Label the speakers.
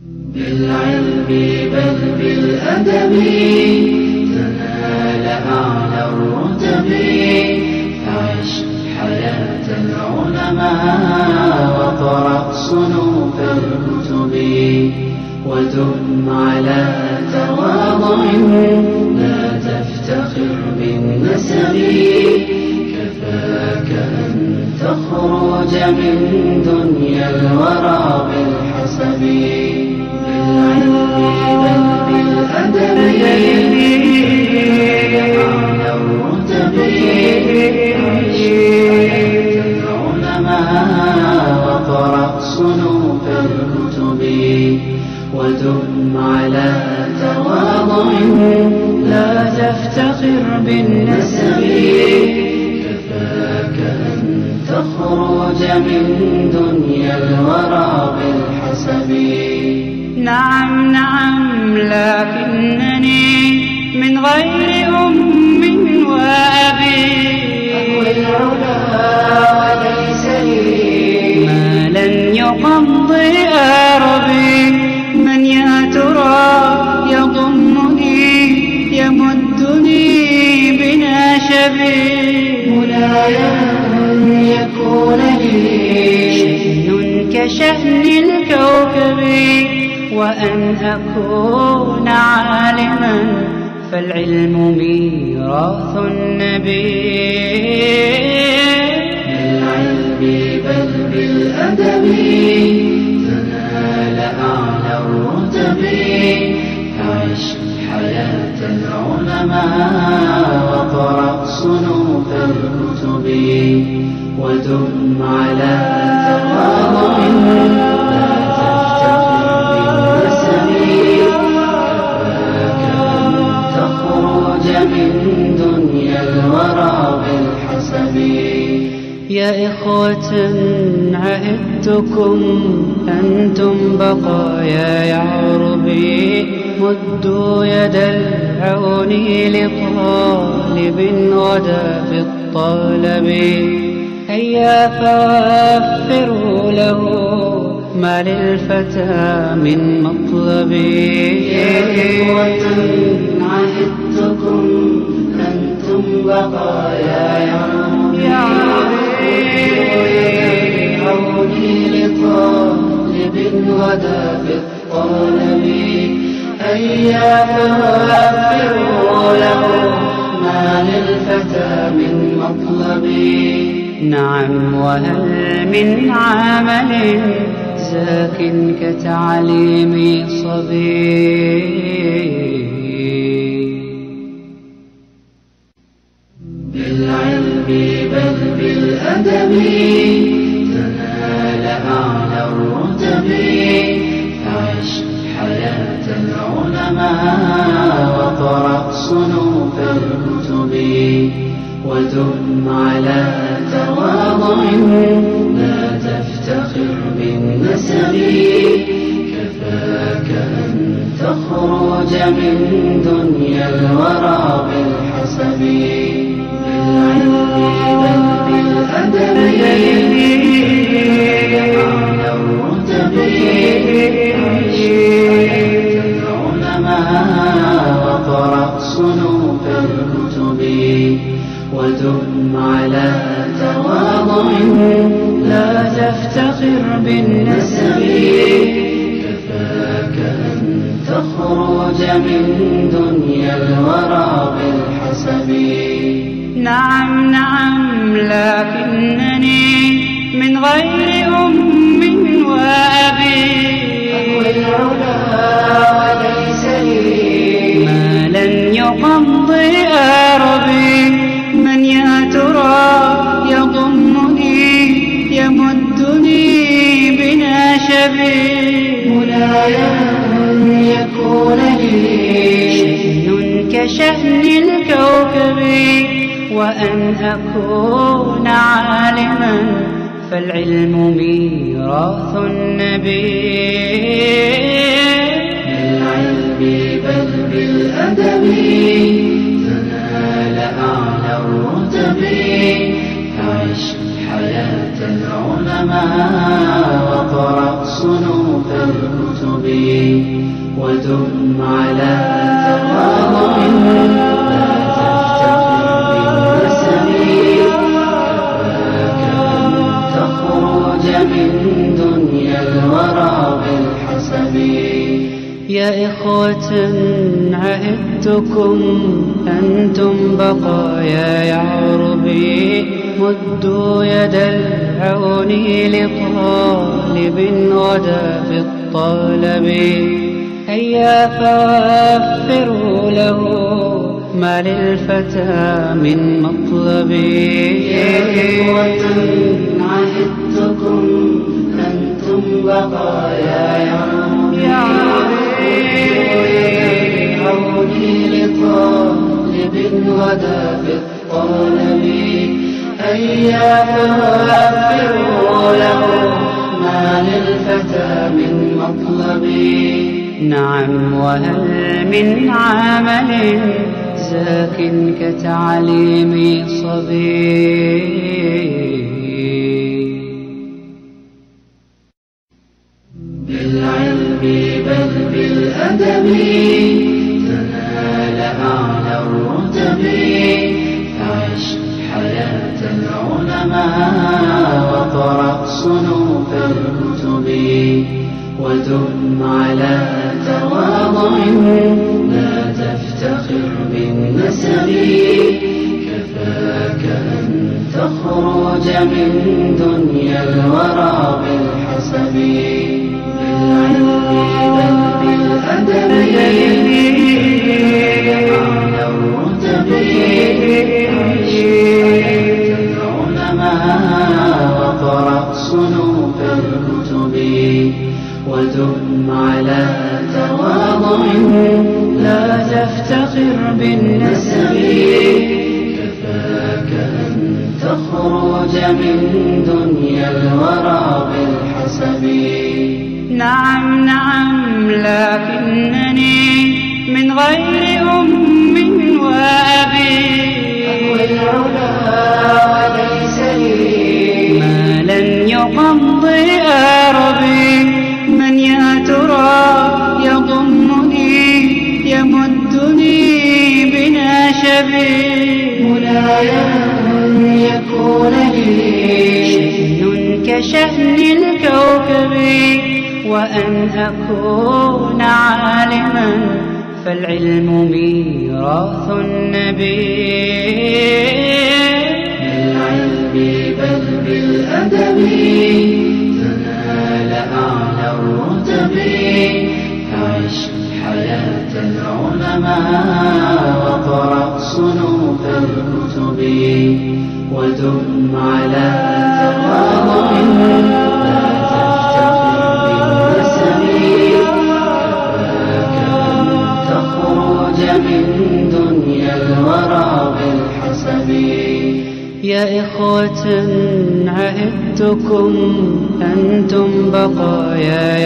Speaker 1: بالعلم بل بالأدب تنال أعلى الرتب، فعش حياة العلماء وقرأ صنوف الكتب، ودم على تواضع لا تفتخر بالنسب، كفاك أن تخرج من دنيا الورى بالحسب. بالعلم بل بالأدب على الرتب، عش حياة العلماء وقرأ صنوف الكتب، ودم على تواضع لا تفتخر بالنسب، كفاك أن تخرج من دنيا الورى بالحسب.
Speaker 2: نعم نعم لكنني من غير أم وأبي،
Speaker 1: أهوي العلا وليس لي
Speaker 2: ما لن يقضي أربي، من يا ترى يضمني يمدني بناشبي،
Speaker 1: مناي أن يكون لي
Speaker 2: شأن كشأن الكوكب، وأن أكون عالما فالعلم ميراث النبي.
Speaker 1: بالعلم بل بالأدب تنال أعلى الرتب، فعش حياة العلماء وقرأ صنوف الكتب، ودم على تواضع لا تفتخر بالنسب، كفاك أن تخرج من دنيا الورى بالحسب.
Speaker 2: يا إخوة عهدتكم أنتم بقايا يعربي، مدوا يد العون لطالب غدا في الطلب، هيا فوفروا له ما للفتى من مطلب.
Speaker 1: يا إخوة عهدتكم أنتم بقايا يعربي، عوني لطالب غدا في الطلب، هيا فوفروا له ما للفتى من مطلب.
Speaker 2: نعم وهل من عمل زاك كتعليم صبي.
Speaker 1: بالعلم بل بالأدب تنال أعلى الرتب، فعش حياة العلماء وقرأ صنوف الكتب، ودم على تواضع لا تفتخر بالنسب، كفاك أن تخرج من دنيا الورى بالحسب. بالعلم بل بالأدب على الرتب، عش حياة العلماء وقرأ صنوف الكتب، ودم على تواضع لا تفتخر بالنسب، كفاك أن تخرج من دنيا الورى بالحسب.
Speaker 2: نعم نعم لكنني من غير أم وأبي،
Speaker 1: أهوي العلا وليس لي
Speaker 2: ما لن يقضي أربي، من يا ترى يضمني يمدني بناشبي،
Speaker 1: مناي أن يكون لي
Speaker 2: شأن كشأن الكوكب، وأن أكون عالما فالعلم ميراث النبي.
Speaker 1: بالعلم بل بالأدب تنال أعلى الرتب، فعش حياة العلماء وقرأ صنوف صنوف الكتب ودم على تواضع لا تفتخر بالنسب كفاك أن تخرج من دنيا الورى بالحسب
Speaker 2: يا إخوة عهدتكم أنتم بقايا يعربي مدوا يد العون لطالب غدا في الطلب هيا فوفروا له ما للفتى من مطلب
Speaker 1: يا إخوة عهدتكم أنتم بقايا عوني لطالب غدا في الطلب هيا فوفروا له ما للفتى من مطلب
Speaker 2: نعم وهل من عمل زاك كتعليم صبي
Speaker 1: بالعلم بل بالأدب تنال أعلى الرتب فعش حياة العلماء وقرأ صنوف الكتب ودم على تواضع لا تفتخر بالنسب كفاك أن تخرج من دنيا الورى بالحسب بالعلم بل بالأدب أعلى الرتب عش حياة العلماء وقرأ صنوف الكتب ودم على تواضع لا تفتخر بالنسب كفاك أن تخرج من دنيا الورى بالحسب
Speaker 2: نعم نعم لكنني من غير أم وأبي
Speaker 1: أهوي العلا وليس لي
Speaker 2: ما لن يقضي ربي من يا ترى يضمني يمدني بناشبي
Speaker 1: مناي أن يكون لي
Speaker 2: شأن كشأن الكوكب وأن أكون عالما فالعلم ميراث النبي
Speaker 1: بالعلم بل بالأدب تنال أعلى الرتب فعش حياة العلماء وقرأ صنوف الكتب ودم على تواضع لا تفتخر بالنسب كفاك أن تخرج من دنيا الورى بالحسب
Speaker 2: يا إخوة عهدتكم أنتم بقايا